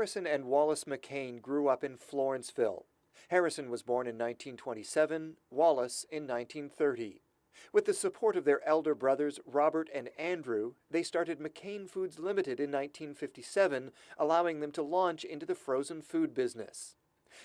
Harrison and Wallace McCain grew up in Florenceville. Harrison was born in 1927, Wallace in 1930. With the support of their elder brothers Robert and Andrew, they started McCain Foods Limited in 1957, allowing them to launch into the frozen food business.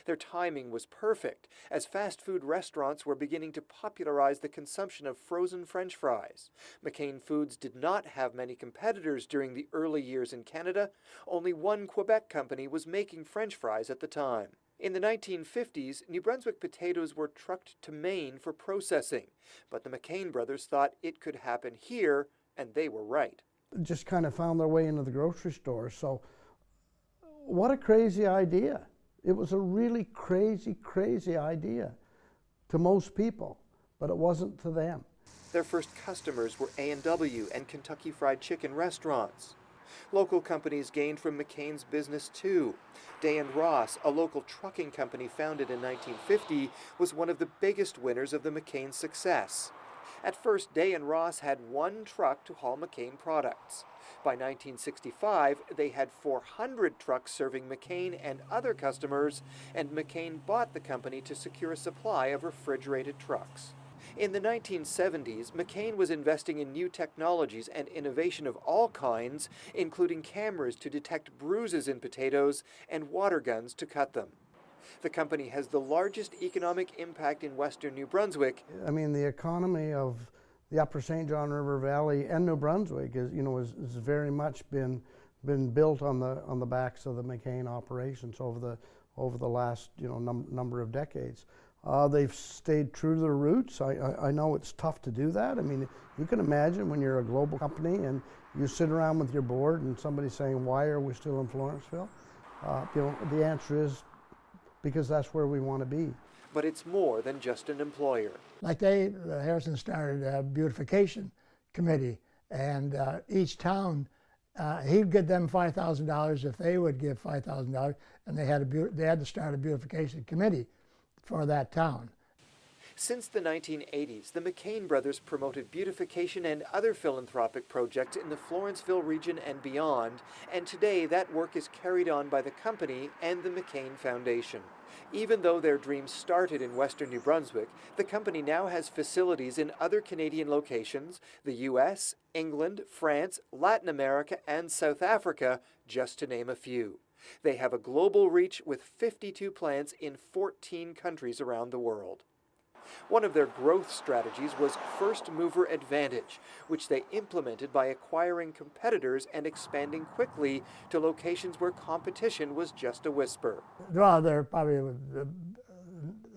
Their timing was perfect, as fast food restaurants were beginning to popularize the consumption of frozen French fries. McCain Foods did not have many competitors during the early years in Canada. Only one Quebec company was making French fries at the time. In the 1950s, New Brunswick potatoes were trucked to Maine for processing, but the McCain brothers thought it could happen here, and they were right. Just kind of found their way into the grocery store. So what a crazy idea. It was a really crazy idea to most people, but it wasn't to them. Their first customers were A&W and Kentucky Fried Chicken restaurants. Local companies gained from McCain's business too. Day & Ross, a local trucking company founded in 1950, was one of the biggest winners of the McCain success. At first, Day & Ross had one truck to haul McCain products. By 1965, they had 400 trucks serving McCain and other customers, and McCain bought the company to secure a supply of refrigerated trucks. In the 1970s, McCain was investing in new technologies and innovation of all kinds, including cameras to detect bruises in potatoes and water guns to cut them. The company has the largest economic impact in western New Brunswick. I mean, the economy of the Upper St. John River Valley and New Brunswick is very much been built on the backs of the McCain operations over the last number of decades. They've stayed true to their roots. I know it's tough to do that. I mean, you can imagine when you're a global company and you sit around with your board and somebody's saying, "Why are we still in Florenceville?" The answer is because that's where we want to be. But it's more than just an employer. Like Harrison started a beautification committee, and each town, he'd give them $5,000 if they would give $5,000, and they had to start a beautification committee for that town. Since the 1980s, the McCain brothers promoted beautification and other philanthropic projects in the Florenceville region and beyond, and today that work is carried on by the company and the McCain Foundation. Even though their dreams started in western New Brunswick, the company now has facilities in other Canadian locations, the US, England, France, Latin America, and South Africa, just to name a few. They have a global reach with 52 plants in 14 countries around the world. One of their growth strategies was first mover advantage, which they implemented by acquiring competitors and expanding quickly to locations where competition was just a whisper. Well, they're probably the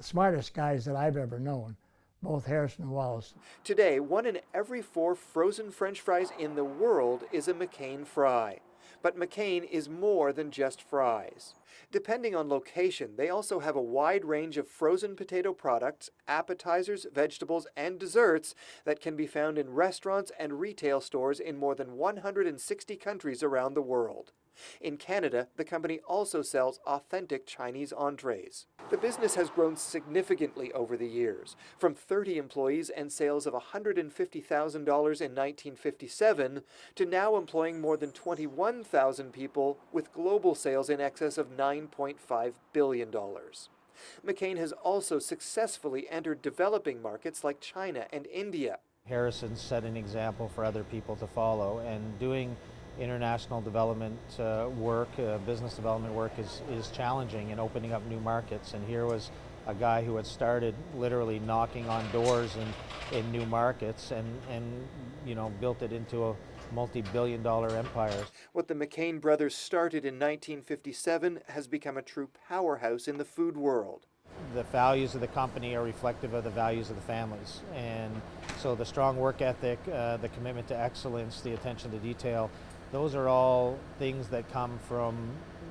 smartest guys that I've ever known, both Harrison and Wallace. Today, 1 in every 4 frozen French fries in the world is a McCain fry. But McCain is more than just fries. Depending on location, they also have a wide range of frozen potato products, appetizers, vegetables, and desserts that can be found in restaurants and retail stores in more than 160 countries around the world. In Canada, the company also sells authentic Chinese entrees. The business has grown significantly over the years, from 30 employees and sales of $150,000 in 1957 to now employing more than 21,000 people with global sales in excess of $9.5 billion. McCain has also successfully entered developing markets like China and India. Harrison set an example for other people to follow, and doing international development business development work is challenging and opening up new markets. And here was a guy who had started literally knocking on doors in new markets and built it into a multi-billion-dollar empire. What the McCain brothers started in 1957 has become a true powerhouse in the food world. The values of the company are reflective of the values of the families. And so the strong work ethic, the commitment to excellence, the attention to detail, those are all things that come from,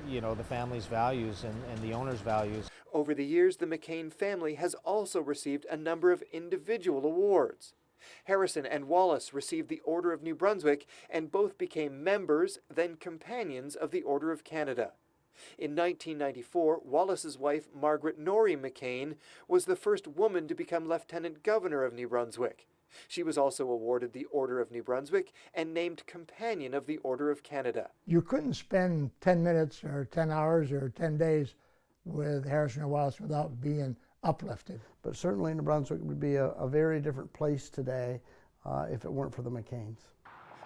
the family's values and the owner's values. Over the years, the McCain family has also received a number of individual awards. Harrison and Wallace received the Order of New Brunswick, and both became members, then companions of the Order of Canada. In 1994, Wallace's wife, Margaret Norrie McCain, was the first woman to become Lieutenant Governor of New Brunswick. She was also awarded the Order of New Brunswick and named Companion of the Order of Canada. You couldn't spend 10 minutes or 10 hours or 10 days with Harrison or Wallace without being uplifted. But certainly New Brunswick would be a very different place today if it weren't for the McCains.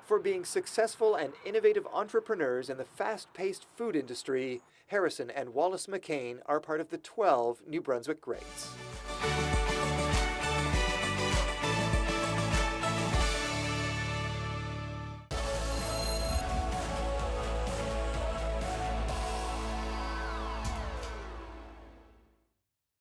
For being successful and innovative entrepreneurs in the fast-paced food industry, Harrison and Wallace McCain are part of the 12 New Brunswick greats.